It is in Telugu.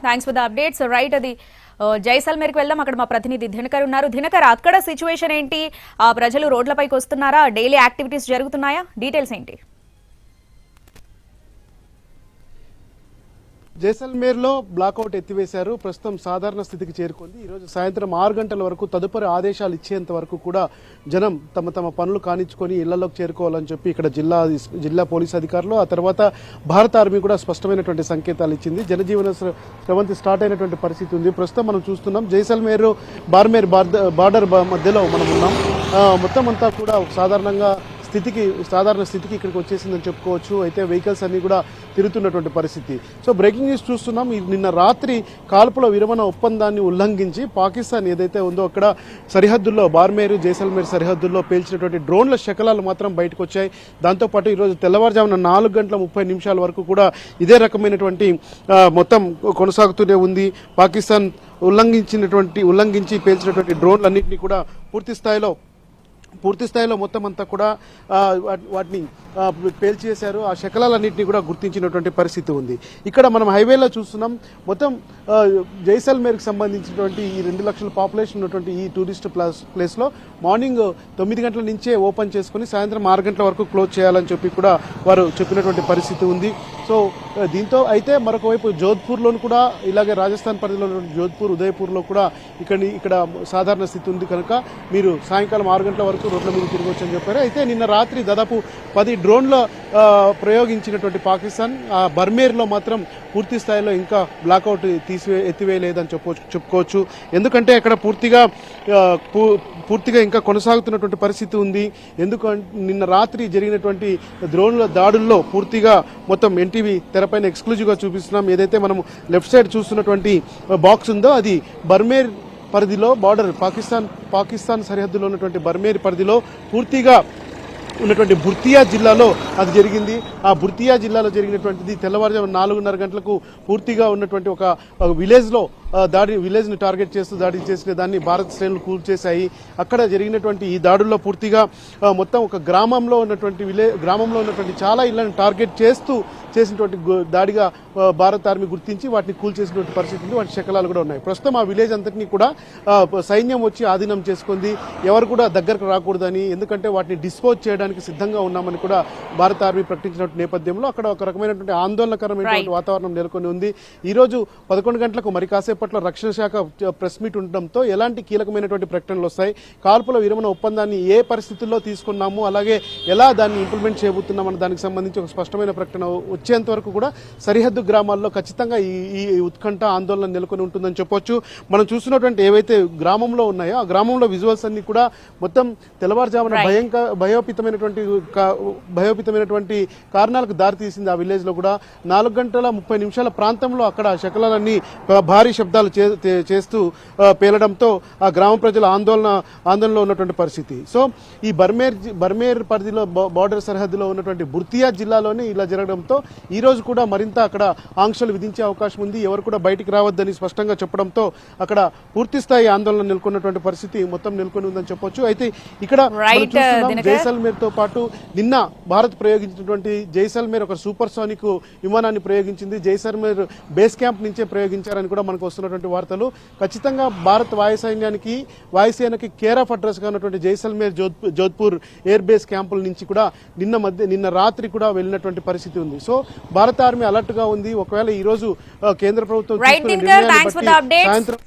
Thanks for the updates. Right, అది జైసల్మేర్కి వెళ్దాం. అక్కడ మా ప్రతినిధి దినకర్ ఉన్నారు. దినకర్, అక్కడ సిచ్యువేషన్ ఏంటి? ప్రజలు రోడ్లపైకి వస్తున్నారా? డైలీ యాక్టివిటీస్ జరుగుతున్నాయా? డీటెయిల్స్ ఏంటి? జైసల్మేర్లో బ్లాకౌట్ ఎత్తివేశారు. ప్రస్తుతం సాధారణ స్థితికి చేరుకుంది. ఈరోజు సాయంత్రం 6 గంటల వరకు తదుపరి ఆదేశాలు ఇచ్చేంత వరకు కూడా జనం తమ తమ పనులు కానిచ్చుకొని ఇళ్లలోకి చేరుకోవాలని చెప్పి ఇక్కడ జిల్లా పోలీస్ అధికారులు, ఆ తర్వాత భారత ఆర్మీ కూడా స్పష్టమైనటువంటి సంకేతాలు ఇచ్చింది. జనజీవన స్రవంతి స్టార్ట్ అయినటువంటి పరిస్థితి ఉంది. ప్రస్తుతం మనం చూస్తున్నాం జైసల్మేర్ బార్మేర్ బార్డర్ మధ్యలో మనం ఉన్నాం. మొత్తం అంతా కూడా సాధారణ స్థితికి ఇక్కడికి వచ్చేసిందని చెప్పుకోవచ్చు. అయితే వెహికల్స్ అన్ని కూడా తిరుగుతున్నటువంటి పరిస్థితి. సో బ్రేకింగ్ న్యూస్ చూస్తున్నాం. నిన్న రాత్రి కాల్పుల విరమణ ఒప్పందాన్ని ఉల్లంఘించి పాకిస్తాన్ ఏదైతే ఉందో అక్కడ సరిహద్దుల్లో బార్మేరు జైసల్మేర్ సరిహద్దుల్లో పేల్చినటువంటి డ్రోన్ల శకలాలు మాత్రం బయటకు వచ్చాయి. దాంతోపాటు ఈరోజు తెల్లవారుజామున 4:30 వరకు కూడా ఇదే రకమైనటువంటి మొత్తం కొనసాగుతూనే ఉంది. పాకిస్తాన్ ఉల్లంఘించి పేల్చినటువంటి డ్రోన్లన్నింటినీ కూడా పూర్తి స్థాయిలో మొత్తం అంతా కూడా వాటిని పేల్చేశారు. ఆ శకలాలన్నింటినీ కూడా గుర్తించినటువంటి పరిస్థితి ఉంది. ఇక్కడ మనం హైవేలో చూస్తున్నాం. మొత్తం జైసల్మేర్కి సంబంధించినటువంటి ఈ 2 లక్షల పాపులేషన్ ఉన్నటువంటి ఈ టూరిస్ట్ ప్లేస్లో మార్నింగ్ 9 గంటల నుంచే ఓపెన్ చేసుకుని సాయంత్రం 6 గంటల వరకు క్లోజ్ చేయాలని చెప్పి కూడా వారు చెప్పినటువంటి పరిస్థితి ఉంది. సో దీంతో అయితే మరొక వైపు జోధ్పూర్లోను కూడా ఇలాగే రాజస్థాన్ పరిధిలో జోధ్పూర్, ఉదయపూర్లో కూడా ఇక్కడ సాధారణ స్థితి ఉంది కనుక మీరు సాయంకాలం 6 గంటల వరకు రోడ్ల మీద తిరగవచ్చు అని చెప్పారు. అయితే నిన్న రాత్రి దాదాపు 10 డ్రోన్ల ప్రయోగించినటువంటి పాకిస్తాన్ బర్మేర్లో మాత్రం పూర్తి స్థాయిలో ఇంకా బ్లాకౌట్ ఎత్తివేయలేదని చెప్పుకోవచ్చు. ఎందుకంటే అక్కడ పూర్తిగా ఇంకా కొనసాగుతున్నటువంటి పరిస్థితి ఉంది. ఎందుకంటే నిన్న రాత్రి జరిగినటువంటి డ్రోన్ల దాడుల్లో పూర్తిగా మొత్తం ఎన్టీవీ తెరపైన ఎక్స్క్లూజివ్గా చూపిస్తున్నాం. ఏదైతే మనం లెఫ్ట్ సైడ్ చూస్తున్నటువంటి బాక్స్ ఉందో అది బర్మేర్ పరిధిలో బార్డర్ పాకిస్తాన్ సరిహద్దులో ఉన్నటువంటి బర్మేర్ పరిధిలో పూర్తిగా ఉన్నటువంటి బుర్తియా జిల్లాలో అది జరిగింది. ఆ బుర్తియా జిల్లాలో జరిగినటువంటిది తెల్లవారుజాము 4:30 గంటలకు పూర్తిగా ఉన్నటువంటి ఒక విలేజ్లో విలేజ్ని టార్గెట్ చేస్తూ దాడి చేసిన దాన్ని భారత శ్రేణులు కూల్చేశాయి. అక్కడ జరిగినటువంటి ఈ దాడుల్లో పూర్తిగా మొత్తం ఒక గ్రామంలో ఉన్నటువంటి చాలా ఇళ్లను టార్గెట్ చేస్తూ చేసినటువంటి దాడిగా భారత ఆర్మీ గుర్తించి వాటిని కూల్చేసినటువంటి పరిస్థితి ఉంది. వాటి శకలాలు కూడా ఉన్నాయి. ప్రస్తుతం ఆ విలేజ్ అంతటినీ కూడా సైన్యం వచ్చి ఆధీనం చేసుకుంది. ఎవరు కూడా దగ్గరకు రాకూడదని, ఎందుకంటే వాటిని డిస్పోజ్ చేయడానికి సిద్ధంగా ఉన్నామని కూడా భారత ఆర్మీ ప్రకటించిన నేపథ్యంలో అక్కడ ఒక రకమైనటువంటి ఆందోళనకరమైనటువంటి వాతావరణం నెలకొని ఉంది. ఈ రోజు 11 గంటలకు మరి కాసేపట్లో రక్షణ శాఖ ప్రెస్ మీట్ ఉండడంతో ఎలాంటి కీలకమైనటువంటి ప్రకటనలు వస్తాయి, కాల్పుల విరమణ ఒప్పందాన్ని ఏ పరిస్థితుల్లో తీసుకున్నాము, అలాగే ఎలా దాన్ని ఇంప్లిమెంట్ చేయబోతున్నామన్న దానికి సంబంధించి ఒక స్పష్టమైన ప్రకటన వచ్చేంత వరకు కూడా సరిహద్దు గ్రామాల్లో ఖచ్చితంగా ఈ ఉత్కంఠ ఆందోళన నెలకొని ఉంటుందని చెప్పొచ్చు. మనం చూస్తున్నటువంటి ఏవైతే గ్రామంలో ఉన్నాయో ఆ గ్రామంలో విజువల్స్ అన్ని కూడా మొత్తం తెల్లవారుజామున భయోపితమైనటువంటి కారణాలకు దారితీసింది. ఆ విలేజ్ లో కూడా 4:30 ప్రాంతంలో అక్కడ శకలాలన్నీ భారీ శబ్దాలు చేస్తూ పేలడంతో ఆ గ్రామ ప్రజల ఆందోళనలో ఉన్నటువంటి పరిస్థితి. సో ఈ బర్మేర్ పరిధిలో బార్డర్ సరిహద్దులో ఉన్నటువంటి బుర్తియా జిల్లాలోనే ఇలా జరగడంతో ఈ రోజు కూడా మరింత అక్కడ ఆంక్షలు విధించే అవకాశం ఉంది. ఎవరు కూడా బయటికి రావద్దని స్పష్టంగా చెప్పడంతో అక్కడ పూర్తి స్థాయి ఆందోళన నెలకొన్నటువంటి పరిస్థితి మొత్తం నెలకొని ఉందని చెప్పొచ్చు. అయితే ఇక్కడ జైసల్మేర్ తో పాటు నిన్న భారత్ ప్రయోగించినటువంటి జైసల్మేర్ ఒక సూపర్ సోనిక్ విమానాన్ని ప్రయోగించింది. జైసల్మేర్ బేస్ క్యాంప్ నుంచే ప్రయోగించారని కూడా మనకు వస్తున్నటువంటి వార్తలు. ఖచ్చితంగా భారత్ వాయుసేనకి కేర్ ఆఫ్ అడ్రస్ గా ఉన్నటువంటి జైసల్మేర్ జోధ్పూర్ ఎయిర్ బేస్ క్యాంపుల నుంచి కూడా నిన్న రాత్రి కూడా వెళ్ళినటువంటి పరిస్థితి ఉంది. సో భారత ఆర్మీ అలర్ట్ గా ఉంది. ఒకవేళ ఈ రోజు కేంద్ర ప్రభుత్వం సాయంత్రం